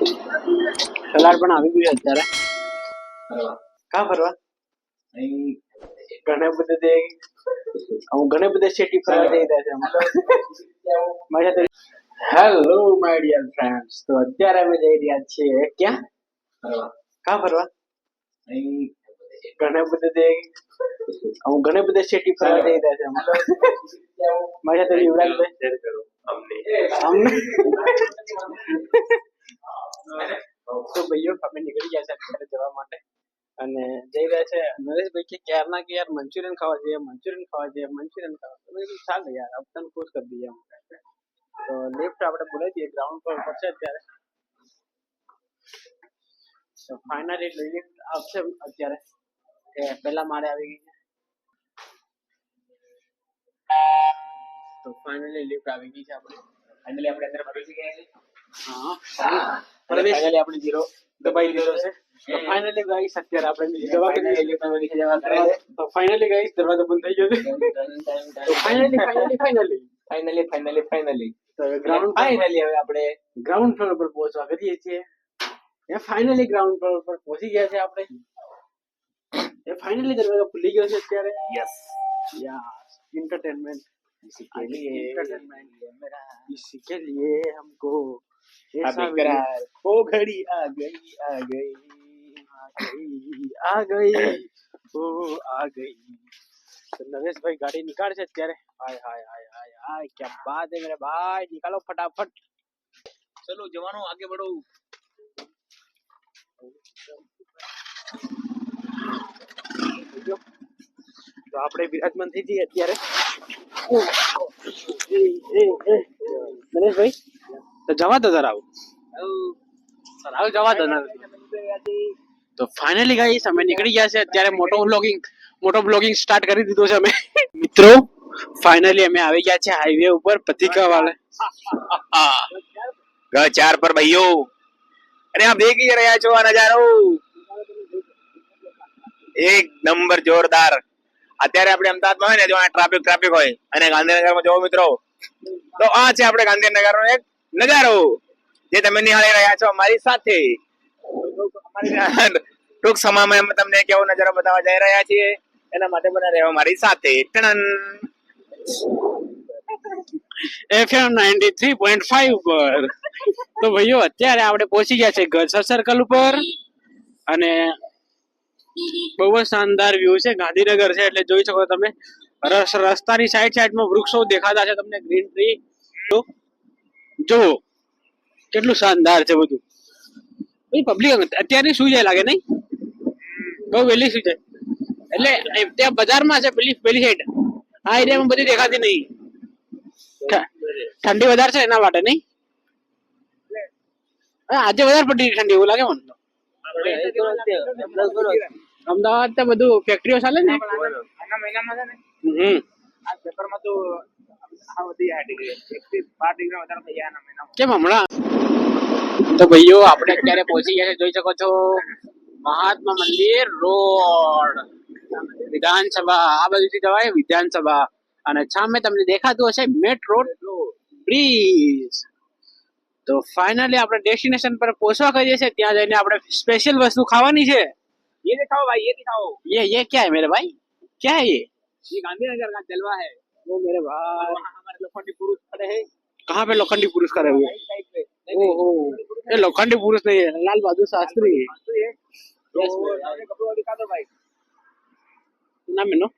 Salad પણ આવી ગયું અત્યારે. કા ફરવા ઘણા બધા સિટી ફરવા જઈ રહ્યા છે. હેલો માય ડિયર ફ્રેન્ડ્સ, તો અત્યારે અમે જઈ રહ્યા છીએ ક્યાં કા ફરવા ઘણા બધા સિટી ફરવા જઈ રહ્યા છે. મારી સાથે યુવરાજભાઈ તો ભાઈઓ અમે નીકળી ગયા છે અત્યારે જવા માટે અને જઈ રહ્યા છે. નરેશભાઈ કે ક્યારના કે યાર મંચુરિયન ખાવા જઈએ ચાલ યાર આપને ખુશ કરી દઈએ. તો લિફ્ટ આપણે બોલાવી દઈએ, ગ્રાઉન્ડ ફ્લોર પર છે અત્યારે. તો ફાઇનલી લિફ્ટ આવશે અત્યારે, એ પહેલા માળે આવી ગઈ છે. તો ફાઇનલી લિફ્ટ આવી ગઈ છે આપણે. ફાઇનલી આપણે અંદર પ્રવેશી ગયા છે. હા ફાઇનલી આપણે જીરો દબાઈ દીધો છે. તો ફાઇનલી ગાઈસ અત્યારે આપણે દવા કે લિફ્ટમાં નીચે જવા કરે છે. તો ફાઇનલી ગાઈસ દરવાજો બંધ થઈ ગયો છે. તો ફાઇનલી તો ફાઇનલી હવે આપણે ગ્રાઉન્ડ ફ્લોર પર પહોંચવા કરીએ છીએ. એ ફાઇનલી ગ્રાઉન્ડ ફ્લોર પર પહોંચી ગયા છે આપણે. એ ફાઇનલી દરવાજો ખુલી ગયો છે અત્યારે. યસ एंटरटेनमेंट इसी के लिए हमको ऐसा विकराल वो घड़ी आ गई वो आ गई. तो नरेश भाई गाड़ी निकाल से અત્યારે. हाय हाय हाय हाय हाय क्या बात है मेरे भाई, निकालो फटाफट. चलो जवानों आगे बढ़ो. તો આપણે વિરાજમાન થઈ જઈએ અત્યારે. નરેશભાઈ તો જવા દો જરા જવા દો. તો ફાઇનલી ગાઈસ અમે નીકળી ગયા છે અત્યારે. મોટો બ્લોગિંગ સ્ટાર્ટ કરી દીધો છે અમે મિત્રો. ફાઇનલી અમે આવી ગયા છે હાઈવે ઉપર પથિકા વાળે ચાર પર ભાઈઓ. અરે આપ દેખ ही રહ્યા છો આ નજારો, એક નંબર જોરદાર. અત્યારે આપણે અમદાવાદમાં હોય ને જો ટ્રાફિક હોય અને ગાંધીનગરમાં જોવો મિત્રો, તો આ છે આપણે ગાંધીનગરનો એક નજારો જે તમે નિહાળી રહ્યા છો અમારી સાથે. ટૂંક સમયમાં અમે તમને કેવો નજારો બતાવવા જઈ રહ્યા છીએ, એના માટે બના રહેવા અમારી સાથે. FM 93.5 પર. તો ભાઈઓ અત્યારે આપણે પહોંચી ગયા છે ગરસર સર્કલ ઉપર અને બહુ જ શાનદાર વ્યૂ છે. ગાંધીનગર છે એટલે જોઈ શકો તમે. રસ્તાની સાઈડમાં વૃક્ષો દેખાતા છે તમને, ગ્રીન ટ્રી. જો કેટલું શાનદાર છે બધું. પબ્લિક અત્યારે શું જાય લાગે નહીં, બહુ વહેલી શું જાય એટલે ત્યાં બજારમાં છે પેલી સાઈડ. આ એરિયામાં બધી દેખાતી નહીં, ઠંડી વધારે છે એના માટે નહીં. આજે વધારે પડી ઠંડી એવું લાગે મને. અમદાવાદ તો બધું ફેક્ટરીઓ ચાલે ને. કેમ હમણાં. તો ભાઈઓ આપણે અત્યારે પહોંચી ગયા છે, જોઈ શકો છો મહાત્મા મંદિર રોડ, વિધાનસભા. આ બધું જવાય વિધાનસભા. અને સામે તમને દેખાતું હશે મેટ્રો બ્રિજ. તો ફાઇનલી આપણે ડેસ્ટિનેશન પર પહોંચવા કરીએ છીએ. ત્યાં જઈને આપણે સ્પેશિयल वस्तु खावानी है. ये दिखाओ भाई, ये दिखाओ. ये क्या है मेरे भाई, क्या है ये गांधीनगर का जलवा है. वो मेरे भाई हमारे लोखंडी पुरुष खड़े हैं. कहाँ पे लोखंडी पुरुष खड़े हुए? ओहो, ये लोखंडी पुरुष नहीं है, लाल बहादुर शास्त्री है. कपड़ों दिखा दो भाई. नाम है नो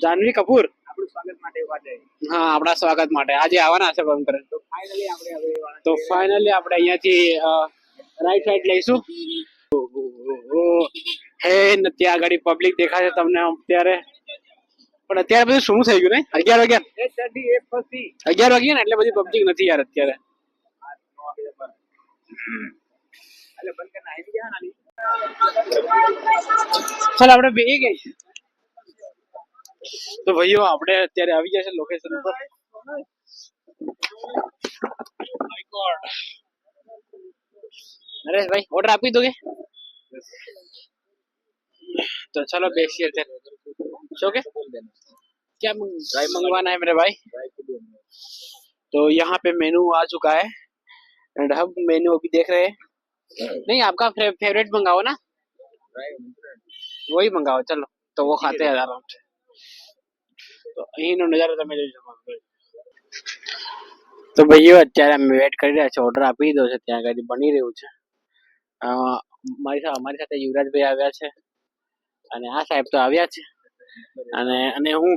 જાનવી કપૂર. સ્વાગત માટે ઉભા છે. હા, આપણા સ્વાગત માટે આજે આવવાના છે બંધ કરે. તો ફાઇનલી આપણે અહીંયાથી રાઈટ સાઈડ લઈશું. હે ને ત્યાં આગળ પબ્લિક દેખાશે તમને અત્યારે. પણ અત્યારે બધું શું થઈ ગયું ને, 11 વાગ્યા ને એટલે બધી પબ્લિક નથી યાર અત્યારે. ચાલ આપણે બે ગઈ. તો ભાઈઓ આપણે અત્યારે આવી ગયા છે લોકેશન ઉપર. નરેશભાઈ ઓર્ડર આપી દો કે? तो चलो बेसिए थे. शो के क्या मंगवाना है मेरे भाई? तो यहाँ पे मेनू आ चुका है एंड हम मेन्यू अभी देख रहे हैं। नहीं आपका फेवरेट मंगाओ ना, वही मंगाओ चलो, तो वो खाते हैं आराम से। તો અહીંનો નજારો તમે જોઈ શકો છો। તો ભાઈઓ અત્યારે અમે વેટ કરી રહ્યા છે, ઓર્ડર આપી દીધો છે, ત્યાં આગળ બની રહ્યું છે। અમારી સાથે યુવરાજભાઈ આવ્યા છે અને આ સાહેબ તો આવ્યા છે અને હું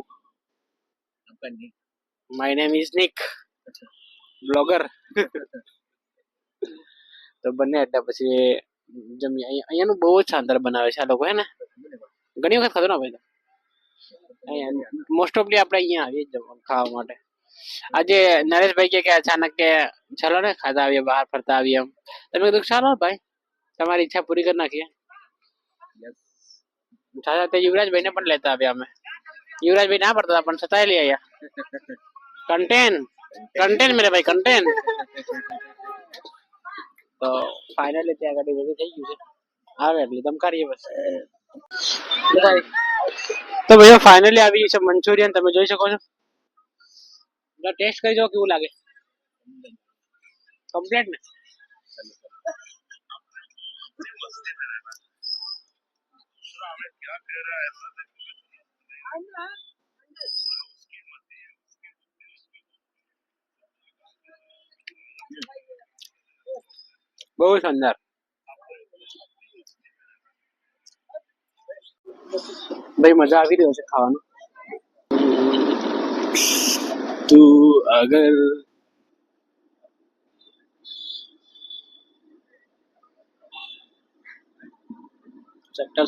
my name is Nick blogger. તો બંને એટલે પછી જમીએ। અહીંયાનું બહુ જ શાનદાર બનાવે છે આ લોકો, હે ને? ઘણી વખત ખાધો ને ભાઈ, મોસ્ટ ઓફલી આપણે અહીંયા આવીએ જ ખાવા માટે। આજે નરેશભાઈ કે અચાનક કે ચાલો ને ખાધા આવીએ, બહાર ફરતા આવીએ એમ। તમે કીધું ચાલો ભાઈ, તમારી ઈચ્છા પૂરી કરી નાખીએ। સાથે સાથે યુવરાજભાઈ ને પણ લેતા આવ્યા અમે। યુવરાજભાઈ ના પડતા હતા પણ છતાંય લઈ આવ્યા। કન્ટેન્ટ મેરે ભાઈ કન્ટેન્ટ। તો ફાઇનલી ત્યાં આગળ બધું થઈ ગયું છે, આવે એટલે તમે કરીએ બસ। તો ભાઈઓ ફાઇનલી આવી ગયું છે મંચુરિયન, તમે જોઈ શકો છો। ટેસ્ટ કરી જો કેવું લાગે, કમ્પ્લીટ ને? બહુ શાનદાર। ભાઈ મજા આવી રહ્યો છે ખાવાનું। તું અગર સેક્ટર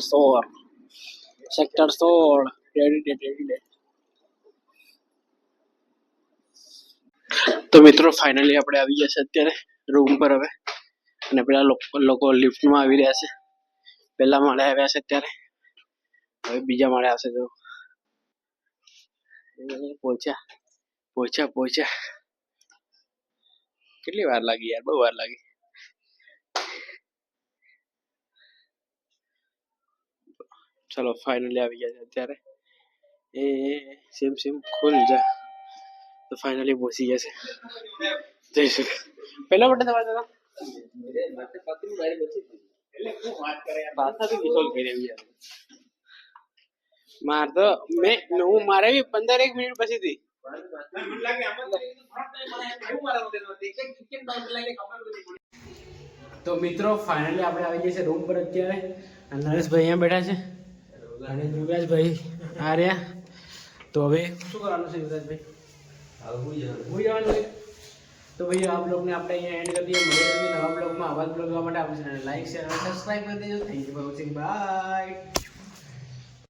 16 રેડી। તો મિત્રો ફાઇનલી આપણે આવી ગયા છે અત્યારે રૂમ પર હવે, અને પેલા લોકો લિફ્ટમાં આવી રહ્યા છે। પહેલા માળે આવ્યા છે અત્યારે, હવે બીજા માળે આવશે। તો પહોંચ્યા। કેટલી વાર લાગી યાર, બહુ વાર લાગી। ચલો ફાઇનલી આવી ગયા છે અત્યારે। એ સેમ ખુલ જા। તો ફાઇનલી પહોંચી ગયા છે। જય શ્રી પહેલો બટન દબાવી દો। માર તો હું મારે બી 15 મિનિટ પછી થી। તો મિત્રો ફાઇનલી આપણે આવી ગયા છે રૂમ પર અત્યારે, અને નરેશભાઈ અહીંયા બેઠા છે અને યુવરાજભાઈ આ રહ્યા। તો હવે શું કરવાનું છે યુવરાજભાઈ? હું જવાનું છે। તો ભાઈ આ બ્લોગને આપણે અહીંયા એન્ડ કરી દઈએ। મળીએ નવા બ્લોગમાં। આવા જ બ્લોગ જોવા માટે આપણી ચેનલને લાઈક શેર અને સબસ્ક્રાઇબ કરી દેજો। Thank you for watching, by.